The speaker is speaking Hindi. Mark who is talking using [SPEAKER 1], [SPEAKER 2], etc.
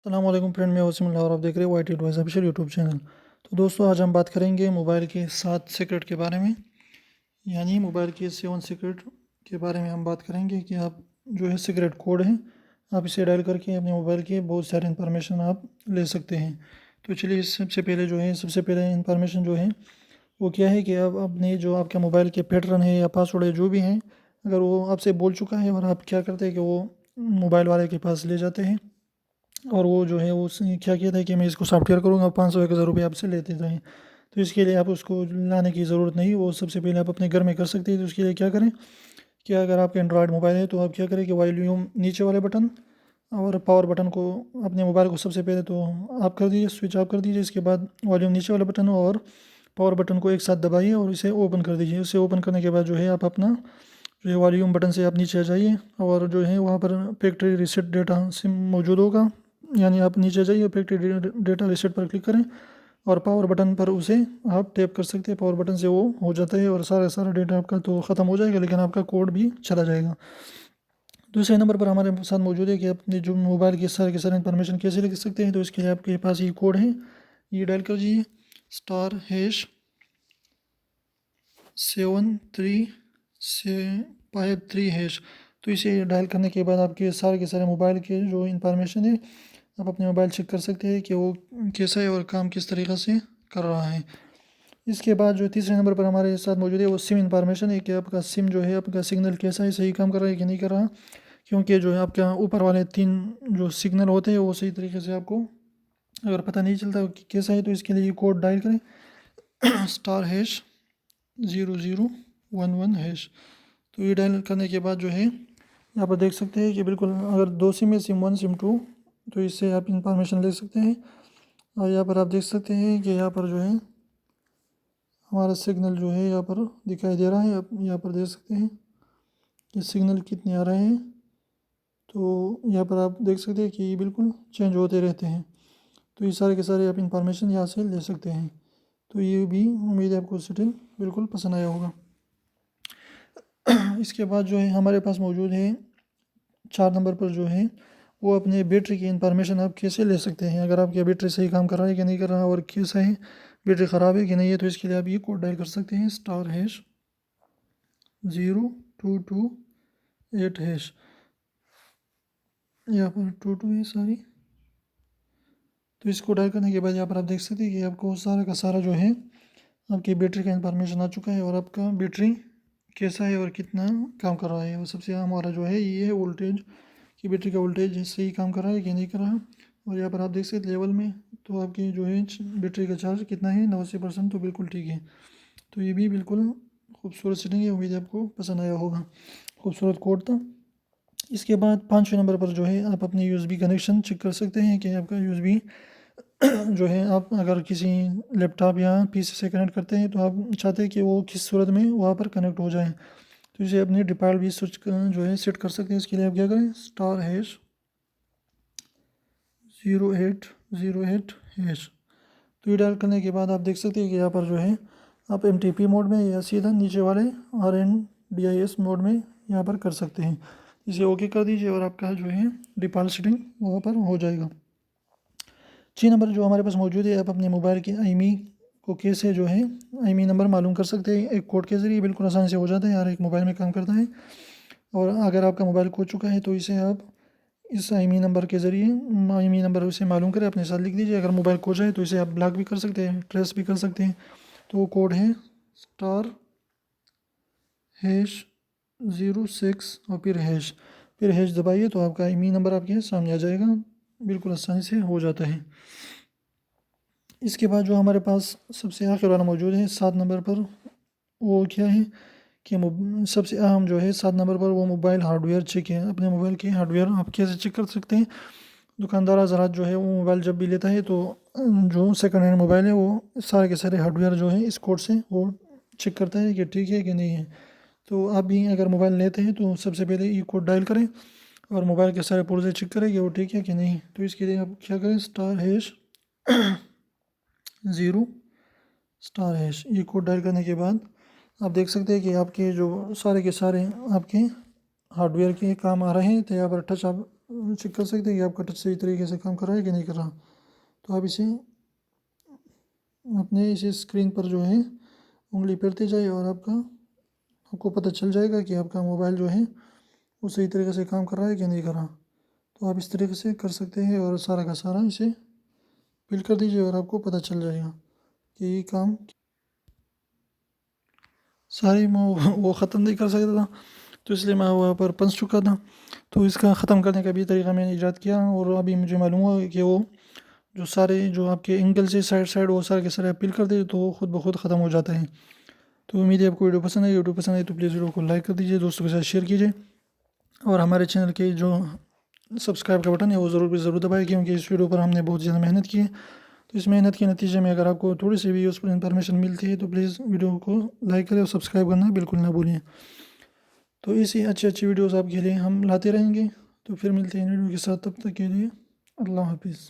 [SPEAKER 1] अस्सलाम वालेकुम फ्रेंड, मैं वसीम और आप देख रहे हो Y T advice official YouTube channel. तो दोस्तों, आज हम बात करेंगे मोबाइल के 7 सीक्रेट के बारे में, यानी मोबाइल के 7 सीक्रेट के बारे में हम बात करेंगे कि आप जो है सीक्रेट कोड है, आप इसे डायल करके अपने मोबाइल के बहुत सारे इन्फॉर्मेशन आप ले सकते हैं। तो चलिए, सबसे पहले इन्फॉर्मेशन जो है वो क्या है कि आप अपने जो आपके मोबाइल के पैटर्न है या पासवर्ड है जो भी हैं, अगर वो आपसे बोल चुका है और आप क्या करते हैं कि वो मोबाइल वाले के पास ले जाते हैं और वो जो है वो उसने क्या किया था कि मैं इसको सॉफ्टवेयर करूँगा, 500-1000 रुपये आपसे लेते थे। तो इसके लिए आप उसको लाने की ज़रूरत नहीं, वो सबसे पहले आप अपने घर में कर सकते हैं। तो उसके लिए क्या करें कि अगर आपका एंड्रॉयड मोबाइल है तो आप क्या करें कि वॉल्यूम नीचे वाले बटन और पावर बटन को अपने मोबाइल को सबसे पहले तो आप कर दीजिए, स्विच ऑफ कर दीजिए। इसके बाद वॉल्यूम नीचे वाला बटन और पावर बटन को एक साथ दबाइए और इसे ओपन कर दीजिए। इसे ओपन करने के बाद जो है आप अपना जो है वॉल्यूम बटन से आप नीचे आ जाइए और जो है वहाँ पर फैक्ट्री रीसेट डेटा सिम मौजूद होगा, यानी आप नीचे जाइए, फैक्ट्री डेटा रीसेट पर क्लिक करें और पावर बटन पर उसे आप टैप कर सकते हैं। पावर बटन से वो हो जाता है और सारा डेटा आपका तो ख़त्म हो जाएगा, लेकिन आपका कोड भी चला जाएगा। दूसरे नंबर पर हमारे साथ मौजूद है कि अपने जो मोबाइल के सारे इन्फॉर्मेशन कैसे लिख सकते हैं। तो इसके लिए आपके पास ये कोड है, ये डायल कर दीजिए *#7353#। तो इसे डायल करने के बाद आपके सारे मोबाइल के जो इंफॉर्मेशन है आप अपने मोबाइल चेक कर सकते हैं कि वो कैसा है और काम किस तरीक़े से कर रहा है। इसके बाद जो तीसरे नंबर पर हमारे साथ मौजूद है वो सिम इंफॉर्मेशन है कि आपका सिम जो है, आपका सिग्नल कैसा है, सही काम कर रहा है कि नहीं कर रहा। क्योंकि जो है आपका ऊपर वाले 3 जो सिग्नल होते हैं वो सही तरीके से आपको अगर पता नहीं चलता कि कैसा है, तो इसके लिए कोड डायल करें *#0011#। तो ये डायल करने के बाद जो है यहाँ पर देख सकते हैं कि बिल्कुल अगर 2 सिम है, सिम 1 सिम 2, तो इससे आप इंफॉर्मेशन ले सकते हैं। और यहाँ पर आप देख सकते हैं कि यहाँ पर जो है हमारा सिग्नल जो है यहाँ पर दिखाई दे रहा है। आप यहाँ पर देख सकते हैं कि सिग्नल कितने आ रहे हैं। तो यहाँ पर आप देख सकते हैं कि ये बिल्कुल चेंज होते रहते हैं। तो ये सारे के सारे आप इंफॉर्मेशन यहाँ से ले सकते हैं। तो ये भी उम्मीद है आपको सेटिंग बिल्कुल पसंद आया होगा। इसके बाद जो है हमारे पास मौजूद है 4 नंबर पर जो है वो अपने बैटरी की इंफॉर्मेशन आप कैसे ले सकते हैं। अगर आपकी बैटरी सही काम कर रहा है कि नहीं कर रहा और कैसा है, बैटरी ख़राब है कि नहीं है, तो इसके लिए आप ये कोड डायल कर सकते हैं *#0228#। यहाँ पर 22 है सारी। तो इसको डायल करने के बाद यहाँ पर आप देख सकते हैं कि आपको सारा का सारा जो है आपकी बैटरी का इंफॉर्मेशन आ चुका है और आपका बैटरी कैसा है और कितना काम कर रहा है। और सबसे हमारा जो है ये है वोल्टेज कि बैटरी का वोल्टेज सही काम कर रहा है कि नहीं कर रहा। और यहाँ पर आप देख सकते लेवल में तो आपकी जो है बैटरी का चार्ज कितना है, 89%, तो बिल्कुल ठीक है। तो ये भी बिल्कुल खूबसूरत सेटिंग है, उम्मीद है आपको पसंद आया होगा। खूबसूरत कोड था। इसके बाद 5वें नंबर पर जो है आप अपनी यूएसबी कनेक्शन चेक कर सकते हैं कि आपका यूएसबी जो है आप अगर किसी लैपटॉप या पीसी से कनेक्ट करते हैं तो आप चाहते हैं कि वो किस सूरत में वहाँ पर कनेक्ट हो जाए। तो इसे अपने डिफ़ॉल्ट भी स्विच जो है सेट कर सकते हैं। इसके लिए आप क्या करें *#0808#। तो ये डायल करने के बाद आप देख सकते हैं कि यहाँ पर जो है आप MTP मोड में या सीधा नीचे वाले RNDIS मोड में यहाँ पर कर सकते हैं। इसे ओके कर दीजिए और आपका जो है डिफ़ॉल्ट सेटिंग वहाँ पर हो जाएगा। 6 नंबर जो हमारे पास मौजूद है, आप अपने मोबाइल के IMEI को कैसे जो है IMEI नंबर मालूम कर सकते हैं एक कोड के ज़रिए। बिल्कुल आसानी से हो जाता है, हर एक मोबाइल में काम करता है। और अगर आपका मोबाइल खो चुका है तो इसे आप इस IMEI नंबर के ज़रिए IMEI नंबर उसे मालूम करें, अपने साथ लिख दीजिए। अगर मोबाइल खो जाए तो इसे आप ब्लॉक भी कर सकते हैं, ट्रेस भी कर सकते हैं। तो वो कोड है *#06 और फिर हैश दबाइए तो आपका IMEI नंबर आपके सामने आ जाएगा। बिल्कुल आसानी से हो जाता है। इसके बाद जो हमारे पास सबसे आखिर वाला मौजूद है 7 नंबर पर, वो क्या है कि सबसे अहम जो है 7 नंबर पर वो मोबाइल हार्डवेयर चेक है। अपने मोबाइल के हार्डवेयर आप कैसे चेक कर सकते हैं। दुकानदार हज़रात जो है वो मोबाइल जब भी लेता है तो जो सेकंड हैंड मोबाइल है वो सारे के सारे हार्डवेयर जो है इस कोड से वो चेक करता है कि ठीक है कि नहीं है। तो आप भी अगर मोबाइल लेते हैं तो सबसे पहले ये कोड डायल करें और मोबाइल के सारे पुर्जे चेक करें कि वो ठीक है कि नहीं। तो इसके लिए आप क्या करें *#0* ये कोड डायल करने के बाद आप देख सकते हैं कि आपके जो सारे के सारे आपके हार्डवेयर के काम आ रहे हैं। तो यहाँ पर टच आप चेक कर सकते हैं कि आपका टच सही तरीके से काम कर रहा है कि नहीं कर रहा। तो आप इसे अपने इस स्क्रीन पर जो है उंगली फेरते जाए और आपको पता चल जाएगा कि आपका मोबाइल जो है वो सही तरीके से काम कर रहा है कि नहीं कर रहा। तो आप इस तरीके से कर सकते हैं और सारा का सारा इसे फिल कर दीजिए और आपको पता चल जाएगा कि ये काम सारी वो ख़त्म नहीं कर सकता था, तो इसलिए मैं वहाँ पर फंस चुका था। तो इसका ख़त्म करने का भी तरीका मैंने ईजाद किया और अभी मुझे मालूम हुआ कि वो जो सारे जो आपके एंगल से साइड साइड वो सारे के सारे अपील कर दे तो वो खुद ब खुद ख़त्म हो जाता है। तो उम्मीद है आपको वीडियो पसंद आई तो प्लीज़ वीडियो को लाइक कर दीजिए, दोस्तों के साथ शेयर कीजिए और हमारे चैनल के जो सब्सक्राइब का बटन है वो ज़रूर दबाएं, क्योंकि इस वीडियो पर हमने बहुत ज़्यादा मेहनत की है। तो इस मेहनत के नतीजे में अगर आपको थोड़ी सी भी यूज़फुल इन्फॉर्मेशन मिलती है तो प्लीज़ वीडियो को लाइक करें और सब्सक्राइब करना बिल्कुल ना भूलिए। तो ऐसी अच्छी अच्छी वीडियोज़ आपके लिए हम लाते रहेंगे। तो फिर मिलते हैं वीडियो के साथ, तब तक के लिए अल्लाह हाफिज़।